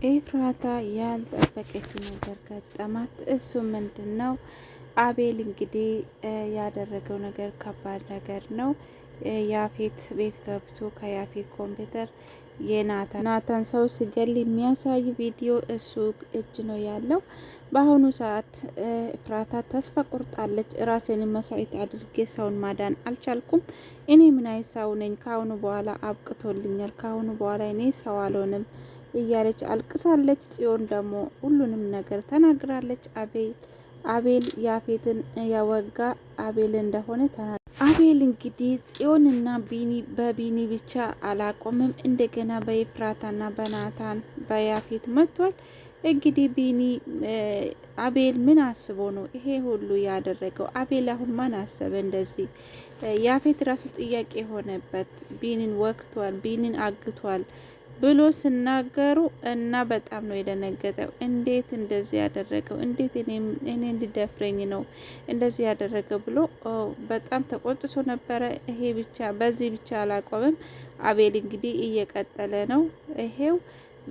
ኤፍራታ ያልጠበቀችው ነገር ገጠማት። እሱ ምንድን ነው? አቤል እንግዲህ ያደረገው ነገር ከባድ ነገር ነው። ያፌት ቤት ገብቶ ከያፌት ኮምፒውተር የናታን ሰው ሲገል የሚያሳይ ቪዲዮ እሱ እጅ ነው ያለው። በአሁኑ ሰዓት ኤፍራታ ተስፋ ቆርጣለች። ራሴን መስዋዕት አድርጌ ሰውን ማዳን አልቻልኩም። እኔ ምን አይነት ሰው ነኝ? ከአሁኑ በኋላ አብቅቶልኛል። ከአሁኑ በኋላ እኔ ሰው አልሆንም እያለች አልቅሳለች። ጽዮን ደግሞ ሁሉንም ነገር ተናግራለች። አቤል ያፌትን ያወጋ አቤል እንደሆነ ተናግራ አቤል እንግዲህ ጽዮንና በቢኒ ብቻ አላቆምም። እንደገና በኤፍራታና በናታን በያፌት መጥቷል። እንግዲህ ቢኒ አቤል ምን አስቦ ነው ይሄ ሁሉ ያደረገው? አቤል አሁን ማን አሰበ እንደዚህ? ያፌት ራሱ ጥያቄ ሆነበት። ቢኒን ወቅቷል፣ ቢኒን አግቷል ብሎ ሲናገሩ እና በጣም ነው የደነገጠው። እንዴት እንደዚህ ያደረገው? እንዴት እኔ እንዲደፍረኝ ነው እንደዚህ ያደረገው ብሎ በጣም ተቆጥቶ ነበረ። ይሄ ብቻ በዚህ ብቻ አላቆምም። አቤል እንግዲህ እየቀጠለ ነው። ይሄው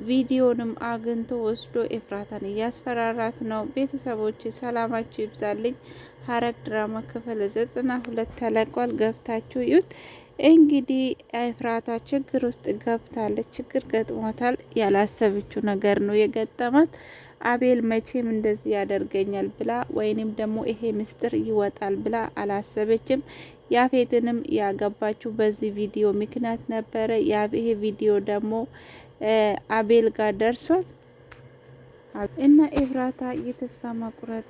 ቪዲዮንም አግኝቶ ወስዶ ኤፍራታን እያስፈራራት ነው። ቤተሰቦች ሰላማችሁ ይብዛልኝ። ሐረግ ድራማ ክፍል 92 ተለቋል። ገብታችሁ ይዩት። እንግዲህ ኤፍራታ ችግር ውስጥ ገብታለች። ችግር ገጥሟታል። ያላሰበችው ነገር ነው የገጠማት። አቤል መቼም እንደዚህ ያደርገኛል ብላ ወይንም ደግሞ ይሄ ምስጢር ይወጣል ብላ አላሰበችም። ያፌትንም ያገባችው በዚህ ቪዲዮ ምክንያት ነበረ። ይሄ ቪዲዮ ደግሞ አቤል ጋር ደርሷል እና ኤፍራታ የተስፋ መቁረጥ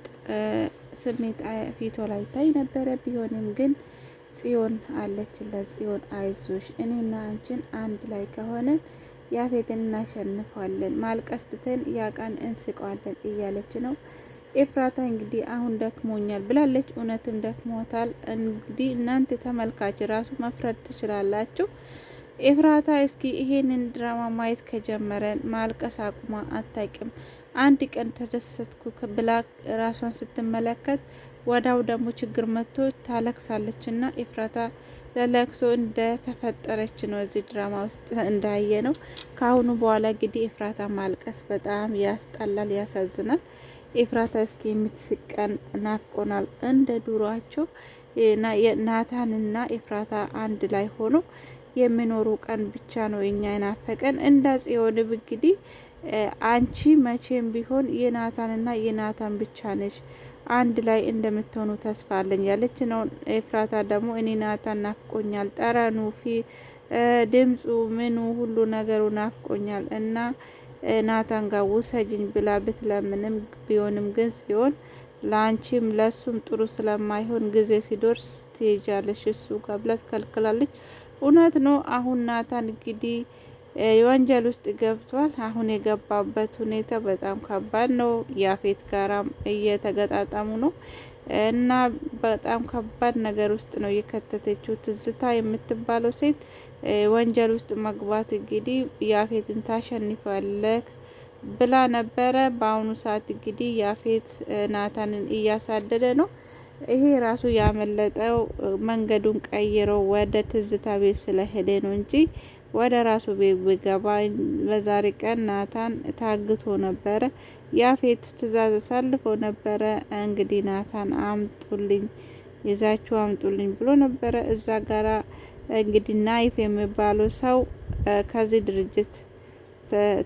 ስሜት ፊቷ ላይ ታይ ነበረ። ቢሆንም ግን ጽዮን አለችለት። ጽዮን አይዞሽ፣ እኔና አንቺን አንድ ላይ ከሆነን ያፌትን እናሸንፋለን፣ ማልቀስ ትተን ያቃን እንስቀዋለን እያለች ነው። ኤፍራታ እንግዲህ አሁን ደክሞኛል ብላለች። እውነትም ደክሞታል። እንግዲህ እናንተ ተመልካች ራሱ መፍረድ ትችላላችሁ። ኤፍራታ እስኪ ይሄንን ድራማ ማየት ከጀመረን ማልቀስ አቁማ አታውቅም። አንድ ቀን ተደሰትኩ ብላ ራሷን ስትመለከት ወዳው ደግሞ ችግር መጥቶ ታለቅሳለች። እና ኤፍራታ ለለቅሶ እንደተፈጠረች ነው እዚህ ድራማ ውስጥ እንዳየ ነው። ከአሁኑ በኋላ እንግዲህ ኤፍራታ ማልቀስ በጣም ያስጠላል፣ ያሳዝናል። ኤፍራታ እስኪ የምትስቀን ናፍቆናል። እንደ ዱሯቸው ናታንና ኤፍራታ አንድ ላይ ሆኖ የሚኖሩ ቀን ብቻ ነው እኛ የናፈቀን። እንደ ጽዮን እንግዲህ አንቺ መቼም ቢሆን የናታንና የናታን ብቻ ነሽ፣ አንድ ላይ እንደምትሆኑ ተስፋ አለኝ ያለች ነው። ኤፍራታ ደግሞ እኔ ናታን ናፍቆኛል፣ ጠረኑ፣ ድምፁ፣ ምኑ ሁሉ ነገሩ ናፍቆኛል እና ናታን ጋር ውሰጅኝ ብላ ብትለምንም ቢሆንም ግን ሲሆን ለአንቺም ለሱም ጥሩ ስለማይሆን ጊዜ ሲደርስ ትሄጃለሽ እሱ ጋር ብላ ትከልክላለች። እውነት ነው። አሁን ናታን እንግዲህ የወንጀል ውስጥ ገብቷል። አሁን የገባበት ሁኔታ በጣም ከባድ ነው። ያፌት ጋራም እየተገጣጠሙ ነው እና በጣም ከባድ ነገር ውስጥ ነው የከተተችው። ትዝታ የምትባለው ሴት ወንጀል ውስጥ መግባት እንግዲህ ያፌትን ታሸንፋለህ ብላ ነበረ። በአሁኑ ሰዓት እንግዲህ ያፌት ናታንን እያሳደደ ነው። ይሄ ራሱ ያመለጠው መንገዱን ቀይሮ ወደ ትዝታ ቤት ስለሄደ ነው እንጂ ወደ ራሱ ቤት ቢገባ በዛሬ ቀን ናታን ታግቶ ነበረ። ያፌት ትዕዛዝ አሳልፎ ነበረ። እንግዲህ ናታን አምጡልኝ፣ ይዛችሁ አምጡልኝ ብሎ ነበረ። እዛ ጋራ እንግዲህ ናይፍ የሚባለው ሰው ከዚህ ድርጅት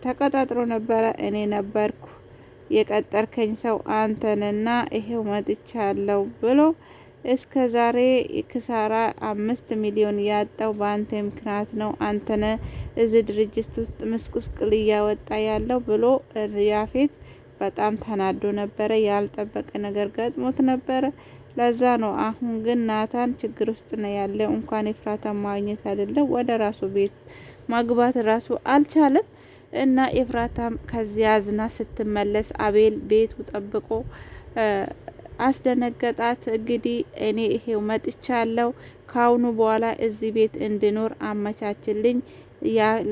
ተቀጣጥሮ ነበረ። እኔ ነበርኩ የቀጠርከኝ ሰው አንተንና ይሄው መጥቻለሁ ብሎ እስከ ዛሬ ክሳራ 5 ሚሊዮን ያጣው በአንተ ምክንያት ነው። አንተነ እዚህ ድርጅት ውስጥ ምስቅልቅል እያወጣ ያለው ብሎ ያፌት በጣም ተናዶ ነበረ። ያልጠበቀ ነገር ገጥሞት ነበረ። ለዛ ነው። አሁን ግን ናታን ችግር ውስጥ ነው ያለው። እንኳን ኤፍራታ ማግኘት አይደለም ወደ ራሱ ቤት ማግባት ራሱ አልቻለም። እና ኤፍራታም ከዚያ አዝና ስትመለስ አቤል ቤቱ ጠብቆ አስደነገጣት። እንግዲህ እኔ ይሄው መጥቻለሁ፣ ካሁኑ በኋላ እዚህ ቤት እንድኖር አመቻችልኝ፣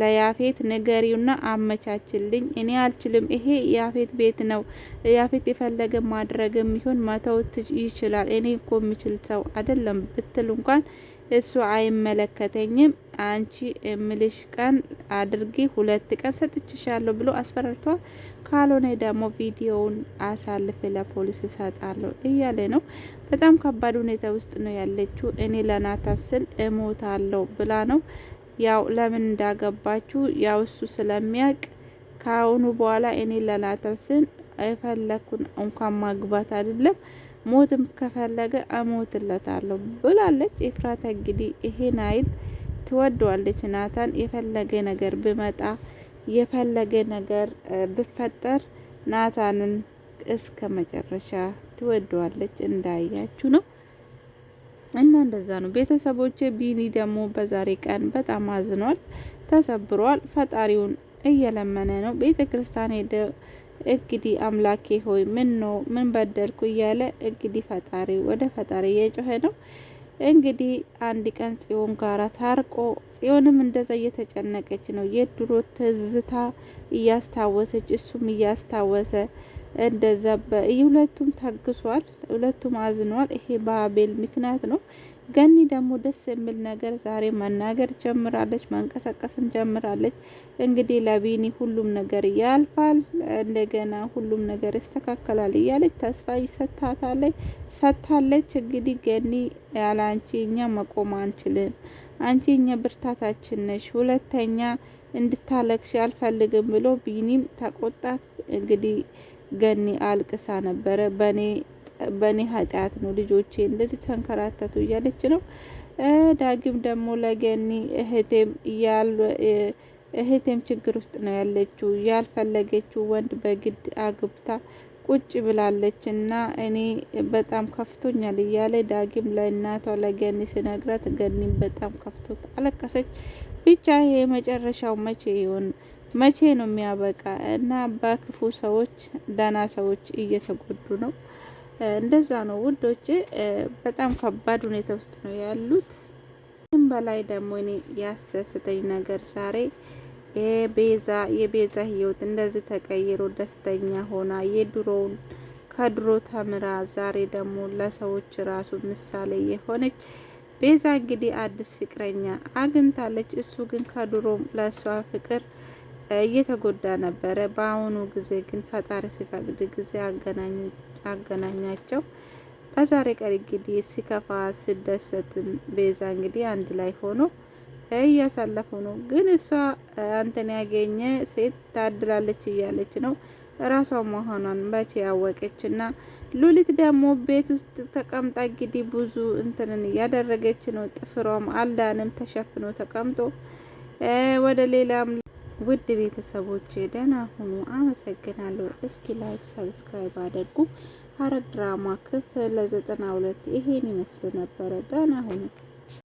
ለያፌት ንገሪውና አመቻችልኝ። እኔ አልችልም፣ ይሄ ያፌት ቤት ነው። ያፌት የፈለገ ማድረግም ይሁን መተው ይችላል። እኔ እኮ የምችል ሰው አይደለም ብትል እንኳን እሱ አይመለከተኝም፣ አንቺ እምልሽ ቀን አድርጊ፣ 2 ቀን ሰጥችሻለሁ ብሎ አስፈራርቷል። ካልሆነ ደግሞ ቪዲዮውን አሳልፍ ለፖሊስ እሰጣለሁ እያለ ነው። በጣም ከባድ ሁኔታ ውስጥ ነው ያለችው። እኔ ለናታን ስል እሞታለሁ ብላ ነው። ያው ለምን እንዳገባችሁ ያው እሱ ስለሚያውቅ ከአሁኑ በኋላ እኔ ለናታን ስል የፈለኩን እንኳን ማግባት አይደለም ሞትም ከፈለገ እሞትለታለሁ ብላለች። ኤፍራታ እንግዲህ ይሄን አይል ትወደዋለች ናታን። የፈለገ ነገር ብመጣ የፈለገ ነገር ብፈጠር ናታንን እስከ መጨረሻ ትወደዋለች። እንዳያችሁ ነው እና እንደዛ ነው ቤተሰቦቼ። ቢኒ ደግሞ በዛሬ ቀን በጣም አዝኗል፣ ተሰብሯል። ፈጣሪውን እየለመነ ነው። ቤተ ክርስቲያን ሄደ እንግዲህ አምላኬ ሆይ ምን በደልኩ እያለ እንግዲህ ወደ ፈጣሪ እየጮኸ ነው። እንግዲህ አንድ ቀን ጽዮን ጋራ ታርቆ ጽዮንም እንደዛ እየተጨነቀች ነው። የድሮ ትዝታ እያስታወሰች እሱም እያስታወሰ እንደዛ ሁለቱም ታግሷል፣ ሁለቱም አዝኗል። ይሄ በአቤል ምክንያት ነው። ገኒ ደግሞ ደስ የሚል ነገር ዛሬ መናገር ጀምራለች፣ መንቀሳቀስም ጀምራለች። እንግዲህ ለቢኒ ሁሉም ነገር ያልፋል፣ እንደገና ሁሉም ነገር ይስተካከላል እያለች ተስፋ ሰጥታለች። እንግዲህ ገኒ ያለ አንቺ እኛ መቆም አንችልም፣ አንቺ እኛ ብርታታችን ነሽ፣ ሁለተኛ እንድታለቅሽ አልፈልግም ብሎ ቢኒም ተቆጣት። እንግዲህ ገኒ አልቅሳ ነበረ። በኔ ኃጢአት ነው ልጆቼ እንደዚህ ተንከራተቱ እያለች ነው። ዳግም ደግሞ ለገኒ እህቴም ችግር ውስጥ ነው ያለችው፣ ያልፈለገችው ወንድ በግድ አግብታ ቁጭ ብላለች እና እኔ በጣም ከፍቶኛል እያለ ዳግም ለእናቷ ለገኒ ሲነግራት ገኒም በጣም ከፍቶት አለቀሰች። ብቻ ይሄ መጨረሻው መቼ ነው የሚያበቃ? እና በክፉ ሰዎች ደህና ሰዎች እየተጎዱ ነው። እንደዛ ነው ውዶቼ። በጣም ከባድ ሁኔታ ውስጥ ነው ያሉት። ግን በላይ ደግሞ እኔ ያስደስተኝ ነገር ዛሬ የቤዛ ህይወት እንደዚህ ተቀይሮ ደስተኛ ሆና ከድሮ ተምራ ዛሬ ደግሞ ለሰዎች ራሱ ምሳሌ የሆነች ቤዛ እንግዲህ አዲስ ፍቅረኛ አግኝታለች። እሱ ግን ከድሮም ለእሷ ፍቅር እየተጎዳ ነበረ። በአሁኑ ጊዜ ግን ፈጣሪ ሲፈቅድ ጊዜ አገናኛቸው። በዛሬ ቀን እንግዲህ ሲከፋ ሲደሰትም ቤዛ እንግዲህ አንድ ላይ ሆኖ እያሳለፉ ነው። ግን እሷ አንተን ያገኘ ሴት ታድላለች እያለች ነው ራሷ መሆኗን መቼ ያወቀችና ሉሊት ደግሞ ቤት ውስጥ ተቀምጣ እንግዲህ ብዙ እንትንን እያደረገች ነው። ጥፍሯም አልዳንም ተሸፍኖ ተቀምጦ ወደ ሌላም ውድ ቤተሰቦቼ ደህና ሁኑ። አመሰግናለሁ። እስኪ ላይክ ሰብስክራይብ አድርጉ። ሐረግ ድራማ ክፍል 92 ይሄን ይመስል ነበረ። ደህና ሁኑ።